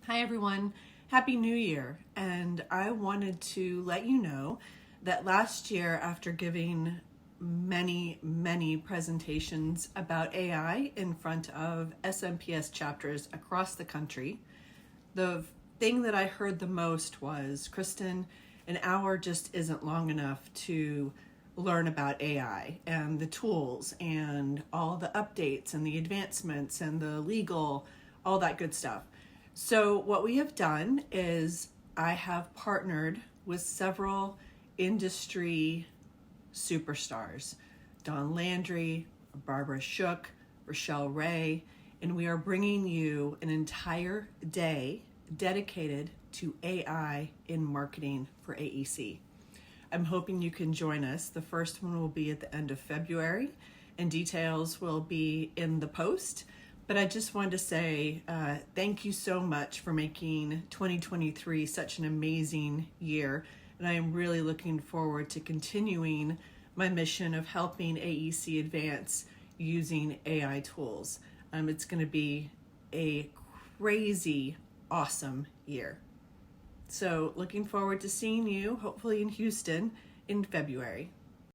Hi everyone, Happy New Year. And I wanted to let you know that last year, after giving many presentations about AI in front of SMPS chapters across the country, the thing that I heard the most was, Kristen, an hour just isn't long enough to learn about AI and the tools and all the updates and the advancements and the legal, all that good stuff. So what we have done is I have partnered with several industry superstars, Don Landry, Barbara Shook, Rochelle Ray, and we are bringing you an entire day dedicated to AI in marketing for AEC. I'm hoping you can join us. The first one will be at the end of February, and details will be in the post. But I just wanted to say thank you so much for making 2023 such an amazing year. And I am really looking forward to continuing my mission of helping AEC advance using AI tools. It's going to be a crazy, awesome year. So looking forward to seeing you, hopefully in Houston, in February.